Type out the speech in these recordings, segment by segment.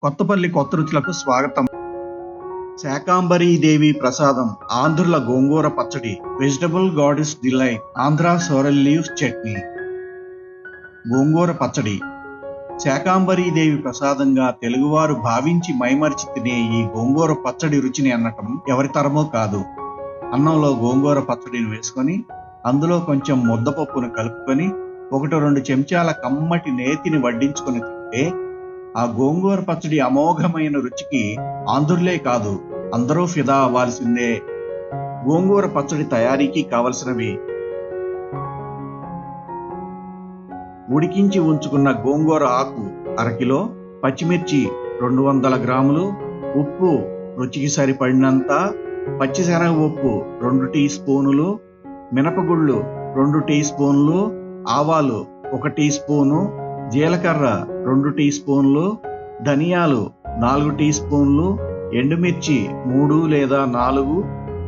కొత్తపల్లి కొత్త రుచులకు స్వాగతం. శాకాంబరీదేవి ప్రసాదం ఆంధ్రుల గోంగూర పచ్చడి, vegetable goddess delight, Andhra సోరల్ leaves chutney. గోంగూర పచ్చడి శాకాంబరీదేవి ప్రసాదంగా తెలుగువారు భావించి మైమరిచి తినే ఈ గోంగూర పచ్చడి రుచిని అన్నటం ఎవరి తరమో కాదు. అన్నంలో గోంగూర పచ్చడిని వేసుకొని అందులో కొంచెం ముద్దపప్పును కలుపుకొని 1-2 చెంచాల కమ్మటి నేతిని వడ్డించుకొని తింటే ఆ గోంగూర పచ్చడి అమోఘమైన రుచికి ఆంధ్రులే కాదు అందరూ ఫిదా అవ్వాల్సిందే. గోంగూర పచ్చడి తయారీకి కావలసినవి: ఉడికించి ఉంచుకున్న గోంగూర ఆకు 1/2 కిలో, పచ్చిమిర్చి 200 గ్రాములు, ఉప్పు రుచికి సరిపడినంత, పచ్చిశనగపప్పు 2 టీ స్పూనులు, మినపగుళ్ళు 2 టీ స్పూన్లు, ఆవాలు 1 టీ స్పూను, జీలకర్ర 2 టీ స్పూన్లు, ధనియాలు 4 టీ స్పూన్లు, ఎండుమిర్చి 3 లేదా 4,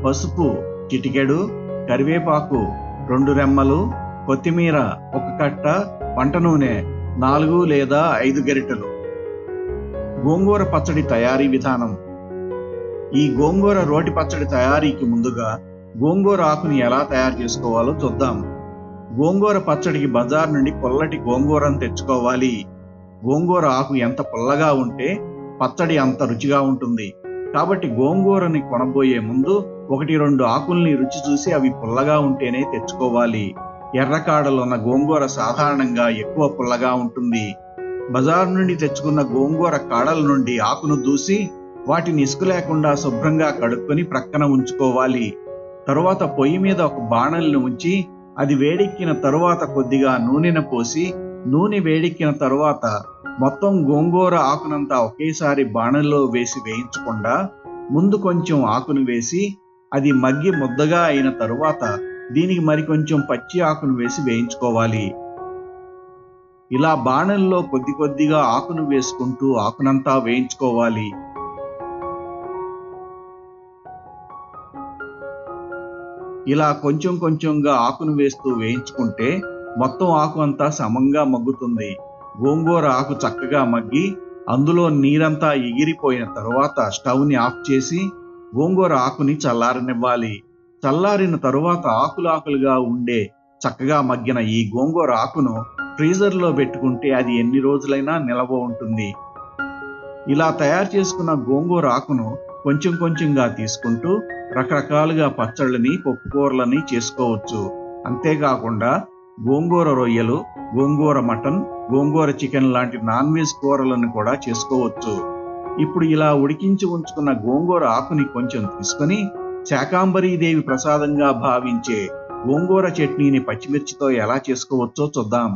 పసుపు చిటికెడు, కరివేపాకు 2 రెమ్మలు, కొత్తిమీర 1 కట్ట, వంట నూనె 4 లేదా 5 గరిటెలు. గోంగూర పచ్చడి తయారీ విధానం: ఈ గోంగూర రోటి పచ్చడి తయారీకి ముందుగా గోంగూర ఆకుని ఎలా తయారు చేసుకోవాలో చూద్దాం. గోంగూర పచ్చడికి బజార్ నుండి పొల్లటి గోంగూరను తెచ్చుకోవాలి. గోంగూర ఆకు ఎంత పుల్లగా ఉంటే పచ్చడి అంత రుచిగా ఉంటుంది. కాబట్టి గోంగూరని కొనబోయే ముందు 1-2 ఆకుల్ని రుచి చూసి అవి పుల్లగా ఉంటేనే తెచ్చుకోవాలి. ఎర్రకాడలున్న గోంగూర సాధారణంగా ఎక్కువ పుల్లగా ఉంటుంది. బజారు నుండి తెచ్చుకున్న గోంగూర కాడల నుండి ఆకును దూసి వాటిని ఇసుక లేకుండా శుభ్రంగా కడుక్కొని ప్రక్కన ఉంచుకోవాలి. తరువాత పొయ్యి మీద ఒక బాణలిని ఉంచి అది వేడెక్కిన తరువాత కొద్దిగా నూనెను పోసి, నూనె వేడెక్కిన తరువాత మొత్తం గోంగూర ఆకునంతా ఒకేసారి బాణలిలో వేసి వేయించకుండా ముందు కొంచెం ఆకును వేసి అది మగ్గి ముద్దగా అయిన తరువాత దీనికి మరికొంచెం పచ్చి ఆకును వేసి వేయించుకోవాలి. ఇలా బాణలిలో కొద్ది కొద్దిగా ఆకును వేసుకుంటూ ఆకునంతా వేయించుకోవాలి. ఇలా కొంచెం కొంచెంగా ఆకును వేస్తూ వేయించుకుంటే మొత్తం ఆకు అంతా సమంగా మగ్గుతుంది. గోంగూర ఆకు చక్కగా మగ్గి అందులో నీరంతా ఎగిరిపోయిన తరువాత స్టవ్ని ఆఫ్ చేసి గోంగూర ఆకుని చల్లారనివ్వాలి. చల్లారిన తరువాత ఆకులుగా ఉండే చక్కగా మగ్గిన ఈ గోంగూర ఆకును ఫ్రీజర్లో పెట్టుకుంటే అది ఎన్ని రోజులైనా నిల్వ ఉంటుంది. ఇలా తయారు చేసుకున్న గోంగూర ఆకును కొంచెం కొంచెంగా తీసుకుంటూ రకరకాలుగా పచ్చళ్ళని, పప్పుకూరలని చేసుకోవచ్చు. అంతేకాకుండా గోంగూర రొయ్యలు, గోంగూర మటన్, గోంగూర చికెన్ లాంటి నాన్ వెజ్ కూరలను కూడా చేసుకోవచ్చు. ఇప్పుడు ఇలా ఉడికించి ఉంచుకున్న గోంగూర ఆకుని కొంచెం తీసుకొని శాకాంబరీదేవి ప్రసాదంగా భావించే గోంగూర చట్నీని పచ్చిమిర్చితో ఎలా చేసుకోవచ్చో చూద్దాం.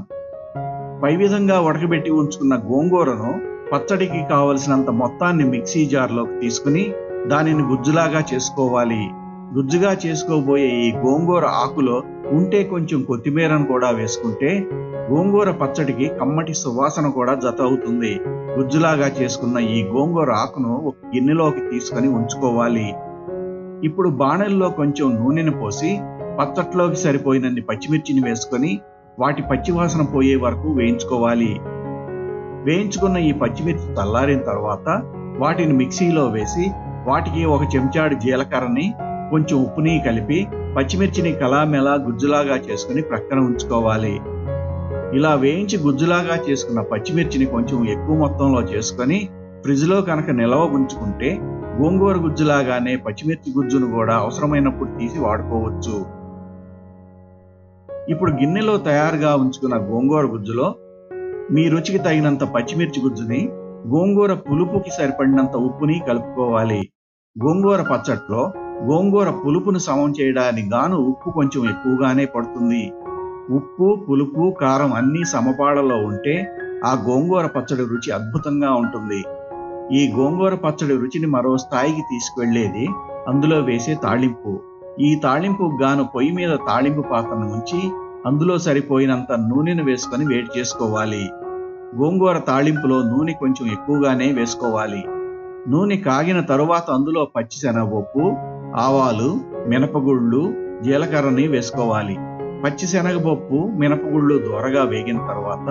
పై విధంగా ఉడకబెట్టి ఉంచుకున్న గోంగూరను పచ్చడికి కావలసినంత మొత్తాన్ని మిక్సీ జార్లోకి తీసుకుని దానిని గుజ్జులాగా చేసుకోవాలి. గుజ్జుగా చేసుకోబోయే ఈ గోంగూర ఆకులో ఉంటే కొంచెం కొత్తిమీరను కూడా వేసుకుంటే గోంగూర పచ్చడికి కమ్మటి సువాసన కూడా జత అవుతుంది. గుజ్జులాగా చేసుకున్న ఈ గోంగూర ఆకును ఒక గిన్నెలోకి తీసుకొని ఉంచుకోవాలి. ఇప్పుడు బాణలిలో కొంచెం నూనెను పోసి పచ్చట్లోకి సరిపోయినన్ని పచ్చిమిర్చిని వేసుకొని వాటి పచ్చివాసన పోయే వరకు వేయించుకోవాలి. వేయించుకున్న ఈ పచ్చిమిర్చి చల్లారిన తర్వాత వాటిని మిక్సీలో వేసి వాటికి 1 చెంచాడు జీలకర్రని, కొంచెం ఉప్పుని కలిపి పచ్చిమిర్చిని కలామెలా గుజ్జులాగా చేసుకుని ప్రక్కన ఉంచుకోవాలి. ఇలా వేయించి గుజ్జులాగా చేసుకున్న పచ్చిమిర్చిని కొంచెం ఎక్కువ మొత్తంలో చేసుకొని ఫ్రిడ్జ్లో కనుక నిల్వ ఉంచుకుంటే గోంగూర గుజ్జులాగానే పచ్చిమిర్చి గుజ్జును కూడా అవసరమైనప్పుడు తీసి వాడుకోవచ్చు. ఇప్పుడు గిన్నెలో తయారుగా ఉంచుకున్న గోంగూర గుజ్జులో మీ రుచికి తగినంత పచ్చిమిర్చి గుజ్జుని, గోంగూర పులుపుకి సరిపడినంత ఉప్పుని కలుపుకోవాలి. గోంగూర పచ్చట్లో గోంగూర పులుపును సమం చేయడానికి గాను ఉప్పు కొంచెం ఎక్కువగానే పడుతుంది. ఉప్పు, పులుపు, కారం అన్నీ సమపాడలో ఉంటే ఆ గోంగూర పచ్చడి రుచి అద్భుతంగా ఉంటుంది. ఈ గోంగూర పచ్చడి రుచిని మరో స్థాయికి తీసుకువెళ్లేది అందులో వేసే తాళింపు. ఈ తాళింపుకు గాను పొయ్యి మీద తాళింపు పాత్రను ఉంచి అందులో సరిపోయినంత నూనెను వేసుకొని వేడి చేసుకోవాలి. గోంగూర తాళింపులో నూనె కొంచెం ఎక్కువగానే వేసుకోవాలి. నూనె కాగిన తరువాత అందులో పచ్చిశనగపప్పు, ఆవాలు, మినపగుళ్ళు, జీలకర్రని వేసుకోవాలి. పచ్చిశనగపప్పు, మినపగుళ్ళు దూరగా వేగిన తర్వాత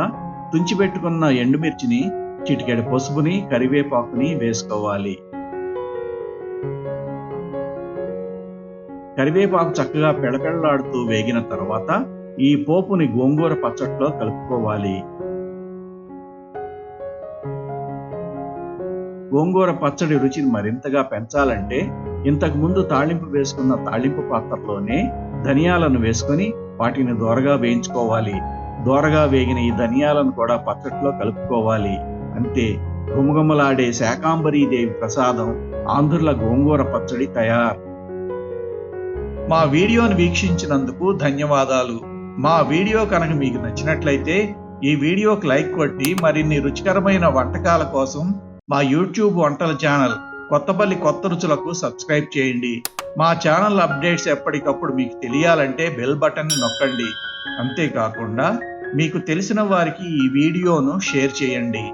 తుంచిపెట్టుకున్న ఎండుమిర్చిని చిటికెడు పసుపుని కరివేపాకుని వేసుకోవాలి. కరివేపాకు చక్కగా పెళపెళలాడుతూ వేగిన తర్వాత ఈ పోపుని గోంగూర పచ్చడిలో కలుపుకోవాలి. గోంగూర పచ్చడి రుచిని మరింతగా పెంచాలంటే ఇంతకు ముందు తాళింపు వేసుకున్న తాళింపు పాత్రలోనే ధనియాలను వేసుకొని వాటిని దోరగా వేయించుకోవాలి. దోరగా వేగిన ఈ ధనియాలను కూడా పచ్చడిలో కలుపుకోవాలి. అంతే, గుమగుమలాడే శాకాంబరీదేవి ప్రసాదం ఆంధ్రుల గోంగూర పచ్చడి తయారు. మా వీడియోను వీక్షించినందుకు ధన్యవాదాలు. మా వీడియో కనుక మీకు నచ్చినట్లయితే ఈ వీడియోకి లైక్ కొట్టి మరిన్ని రుచికరమైన వంటకాల కోసం మా యూట్యూబ్ వంటల ఛానల్ కొత్తపల్లి కొత్త రుచులకు సబ్స్క్రైబ్ చేయండి. మా ఛానల్ అప్డేట్స్ ఎప్పటికప్పుడు మీకు తెలియాలంటే బెల్ బటన్ నొక్కండి. అంతేకాకుండా మీకు తెలిసిన వారికి ఈ వీడియోను షేర్ చేయండి.